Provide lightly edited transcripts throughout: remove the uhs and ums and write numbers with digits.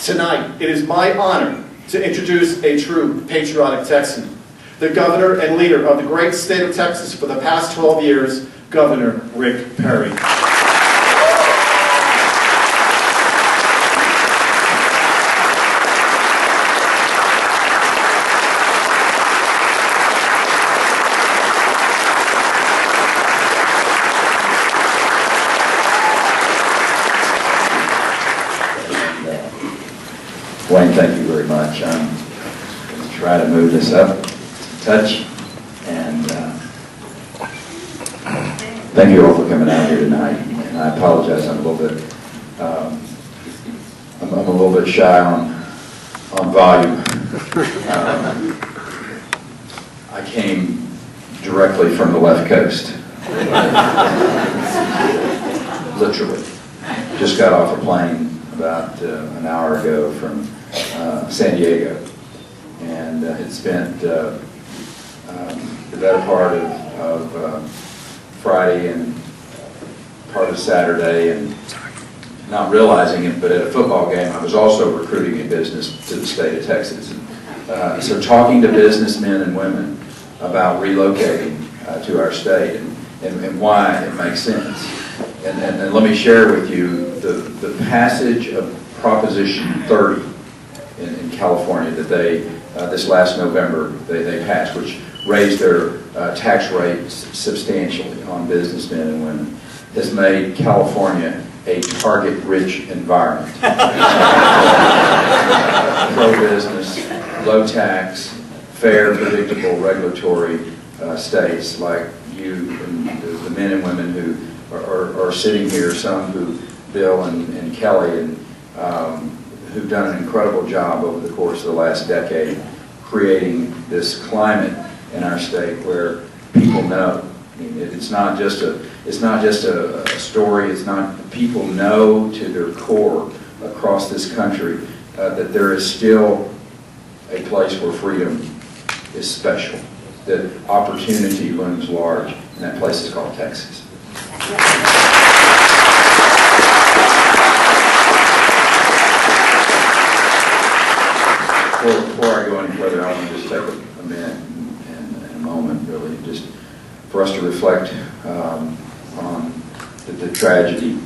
Tonight, it is my honor to introduce a true patriotic Texan, the governor and leader of the great state of Texas for the past 12 years, Governor Rick Perry. Wayne, thank you very much. I'm going to try to move this up a touch, and thank you all for coming out here tonight. And I apologize, I'm a little bit shy on volume. I came directly from the left coast, literally. Just got off a plane about an hour ago from San Diego, and had spent the better part of Friday and part of Saturday, and not realizing it, but at a football game I was also recruiting a business to the state of Texas. So talking to businessmen and women about relocating to our state and why it makes sense. And let me share with you the passage of Proposition 30 in California that they, this last November, they passed, which raised their tax rates substantially on businessmen and women, has made California a target-rich environment. Pro-business, low-tax, fair, predictable, regulatory states like you and the men and women who are sitting here, some who, Bill and Kelly, and who've done an incredible job over the course of the last decade creating this climate in our state where people know. I mean, it's not just a story. It's not, people know to their core across this country that there is still a place where freedom is special, that opportunity looms large, and that place is called Texas. Before I go any further, I want to just take a minute and a moment, really, just for us to reflect on the tragedy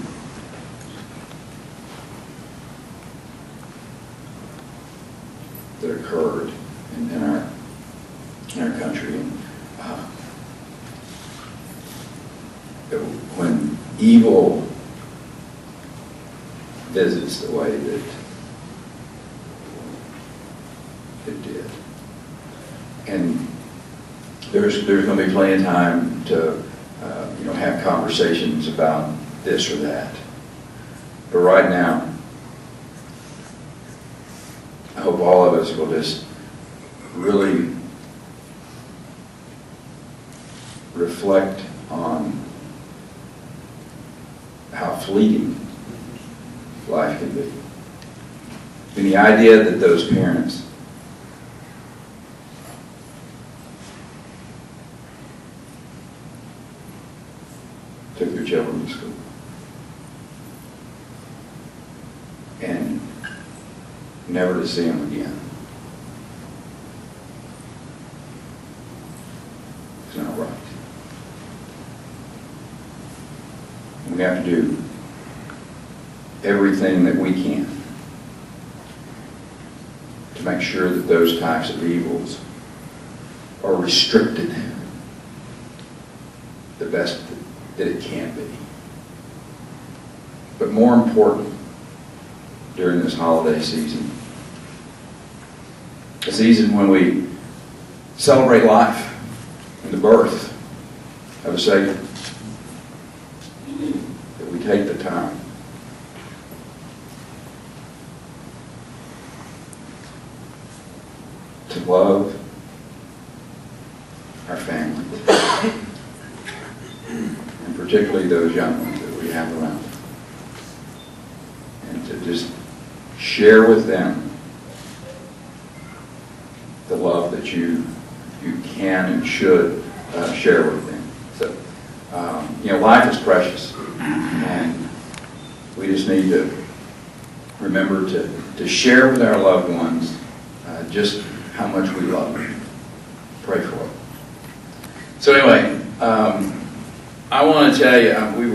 that occurred in our country. And, when evil visits the way that it did. And there's going to be plenty of time to have conversations about this or that. But right now, I hope all of us will just really reflect on how fleeting life can be. And the idea that those parents took their children to school and never to see them again. It's not right. We have to do everything that we can to make sure that those types of evils are restricted the best that it can be. But more important, during this holiday season, a season when we celebrate life and the birth of a Savior, that we take the time to love our families, and particularly those young ones that we have around, and to just share with them the love that you can and should share with them. So, life is precious, and we just need to remember to share with our loved ones just how much we love them. Pray for them. So anyway, I want to tell you, we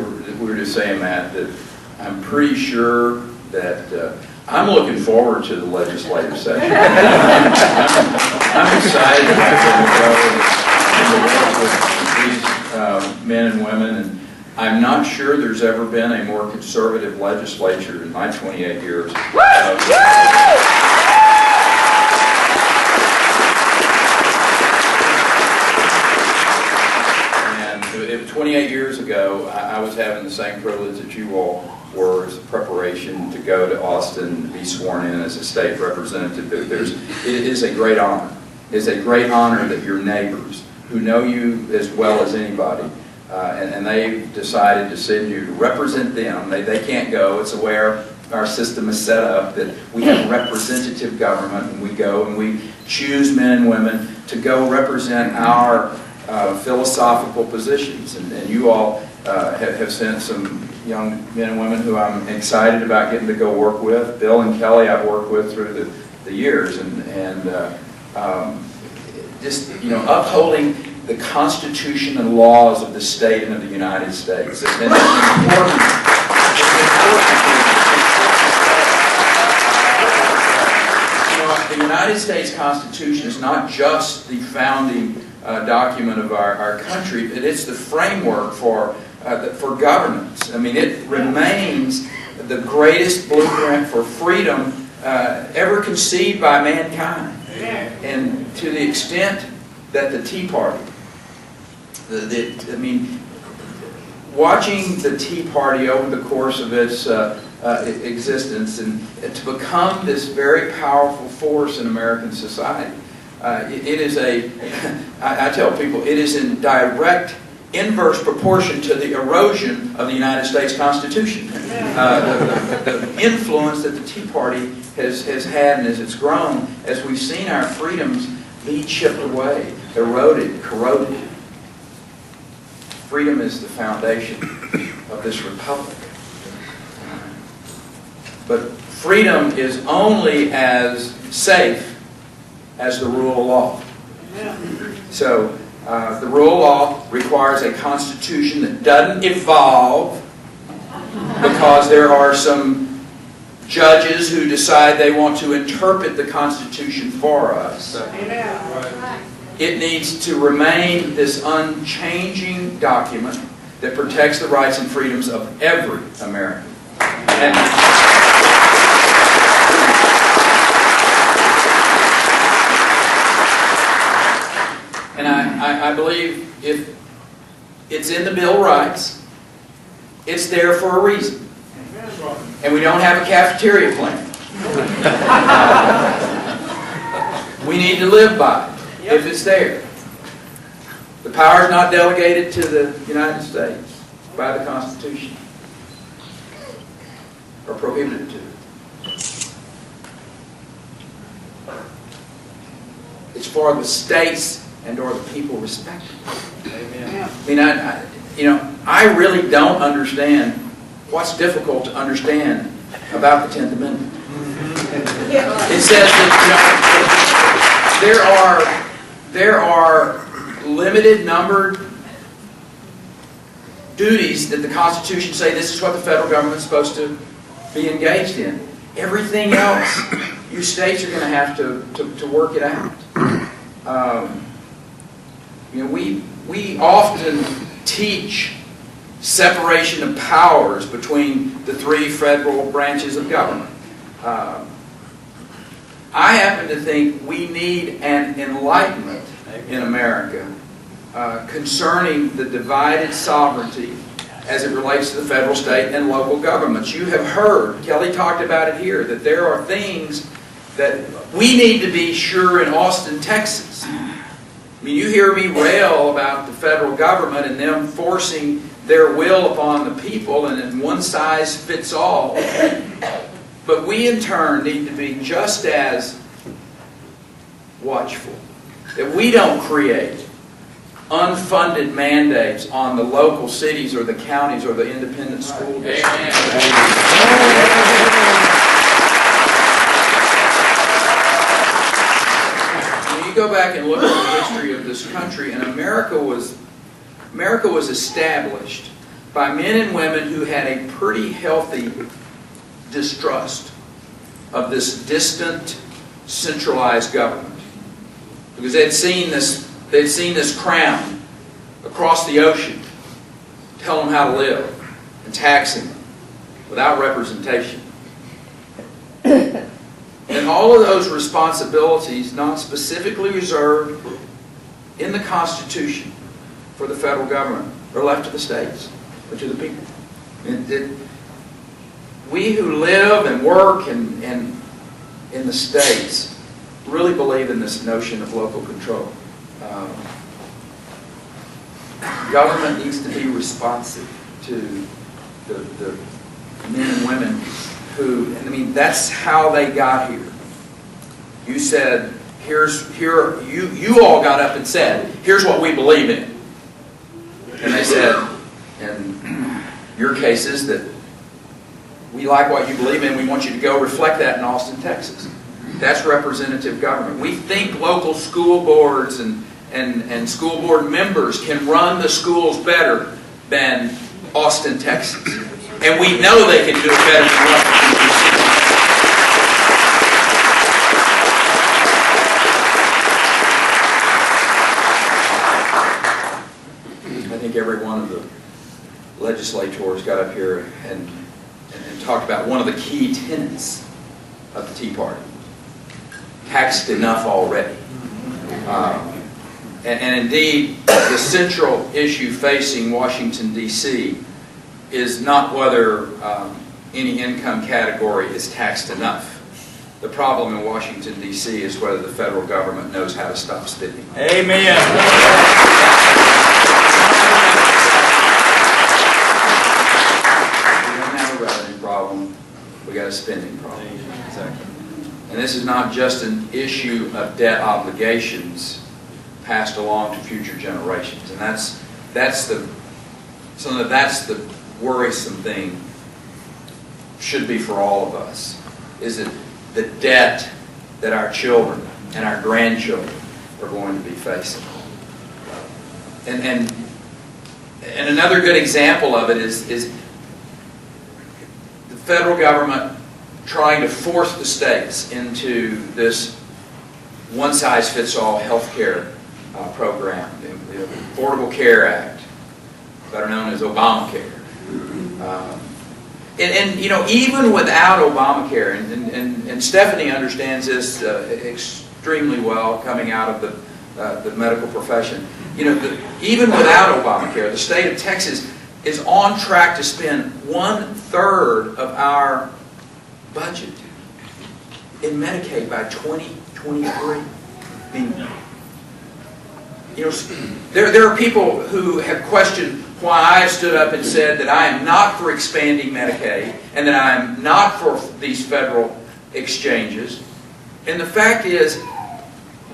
were just saying, Matt, that I'm pretty sure that I'm looking forward to the legislative session. I'm excited about work with these men and women, and I'm not sure there's ever been a more conservative legislature in my 28 years. And 28 years ago, I was having the same privilege that you all were as a preparation to go to Austin to be sworn in as a state representative. It is a great honor. It's a great honor that your neighbors, who know you as well as anybody, and they've decided to send you to represent them. They can't go. It's the way our system is set up, that we have representative government, and we go and we choose men and women to go represent our philosophical positions. And you all have sent some young men and women who I'm excited about getting to go work with. Bill and Kelly I've worked with through the years, and just, you know, upholding the Constitution and laws of the state and of the United States. And it's important. You know, the United States Constitution is not just the founding document of our country, but it's the framework for governance. I mean, it remains the greatest blueprint for freedom ever conceived by mankind. And to the extent that the Tea Party, I mean, watching the Tea Party over the course of its existence and to become this very powerful force in American society, it is I tell people, it is in direct inverse proportion to the erosion of the United States Constitution. The influence that the Tea Party has had, and as it's grown, as we've seen our freedoms be chipped away, eroded, corroded. Freedom is the foundation of this republic. But freedom is only as safe as the rule of law. So the rule of law requires a constitution that doesn't evolve because there are some judges who decide they want to interpret the Constitution for us. It needs to remain this unchanging document that protects the rights and freedoms of every American. And I believe if it's in the Bill of Rights, it's there for a reason. And we don't have a cafeteria plan. We need to live by it if it's there. The power is not delegated to the United States by the Constitution, or prohibited to. It's for the states and or the people respectively. Amen. I mean, I really don't understand what's difficult to understand about the 10th Amendment. It says that there are limited numbered duties that the Constitution say this is what the federal government is supposed to be engaged in. Everything else, you states are going to have to work it out. We often teach separation of powers between the three federal branches of government. I happen to think we need an enlightenment in America concerning the divided sovereignty as it relates to the federal, state, and local governments. You have heard, Kelly talked about it here, that there are things that we need to be sure in Austin, Texas. I mean, you hear me rail about the federal government and them forcing their will upon the people, and then one size fits all. But we in turn need to be just as watchful that we don't create unfunded mandates on the local cities or the counties or the independent school districts. back and look at the history of this country, and America was established by men and women who had a pretty healthy distrust of this distant, centralized government, because they'd seen this crown across the ocean tell them how to live and taxing them without representation. And all of those responsibilities, not specifically reserved in the Constitution for the federal government, are left to the states or to the people. We who live and work in the states really believe in this notion of local control. Government needs to be responsive to the men and women who, and I mean, that's how they got here. You said, you all got up and said, here's what we believe in. And they said, in your cases, that we like what you believe in, we want you to go reflect that in Austin, Texas. That's representative government. We think local school boards and school board members can run the schools better than Austin, Texas. And we know they can do it better than Washington, D.C. I think every one of the legislators got up here and talked about one of the key tenets of the Tea Party. Taxed enough already. And indeed, the central issue facing Washington, D.C. is not whether any income category is taxed enough. The problem in Washington, D.C. is whether the federal government knows how to stop spending. Amen. We don't have a revenue problem, we got a spending problem. Exactly. And this is not just an issue of debt obligations passed along to future generations. And that's the worrisome thing, should be for all of us, is that the debt that our children and our grandchildren are going to be facing. And another good example of it is the federal government trying to force the states into this one-size-fits-all health care program, the Affordable Care Act, better known as Obamacare. And you know, even without Obamacare, and Stephanie understands this extremely well, coming out of the medical profession. You know, even without Obamacare, the state of Texas is on track to spend 1/3 of our budget in Medicaid by 2023. I mean, you know, there are people who have questioned why I have stood up and said that I am not for expanding Medicaid and that I am not for these federal exchanges. And the fact is,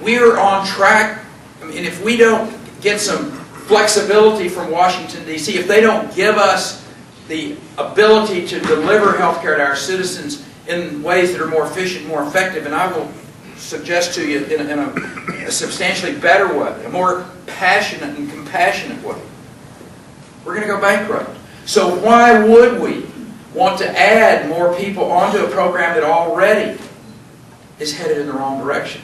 we're on track. I mean, if we don't get some flexibility from Washington, D.C., if they don't give us the ability to deliver health care to our citizens in ways that are more efficient, more effective, and I will suggest to you in a substantially better way, a more passionate and compassionate way, we're going to go bankrupt. So why would we want to add more people onto a program that already is headed in the wrong direction?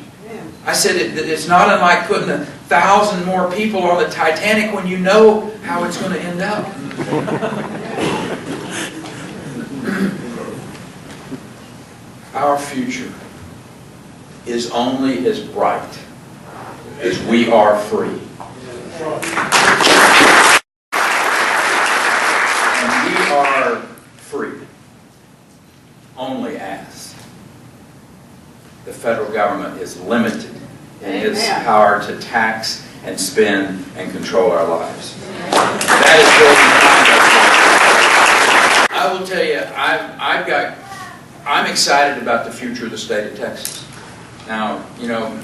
I said it's not unlike putting 1,000 more people on the Titanic when you know how it's going to end up. Our future is only as bright as we are free. And we are free only as the federal government is limited in its power to tax and spend and control our lives. That is building. I will tell you, I'm excited about the future of the state of Texas. Now, you know,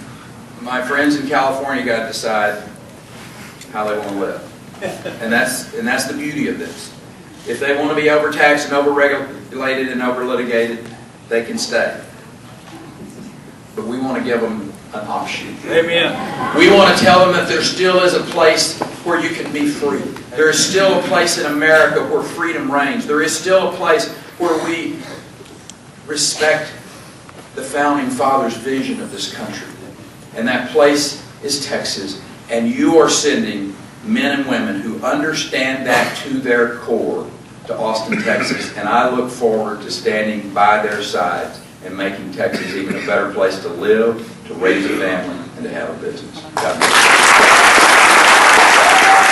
my friends in California got to decide how they want to live, and that's the beauty of this. If they want to be overtaxed and overregulated and overlitigated, they can stay. But we want to give them an offshoot. Amen. We want to tell them that there still is a place where you can be free. There is still a place in America where freedom reigns. There is still a place where we respect the Founding Fathers' vision of this country. And that place is Texas. And you are sending men and women who understand that to their core to Austin, Texas. And I look forward to standing by their sides and making Texas even a better place to live, to raise a family, and to have a business. God bless you.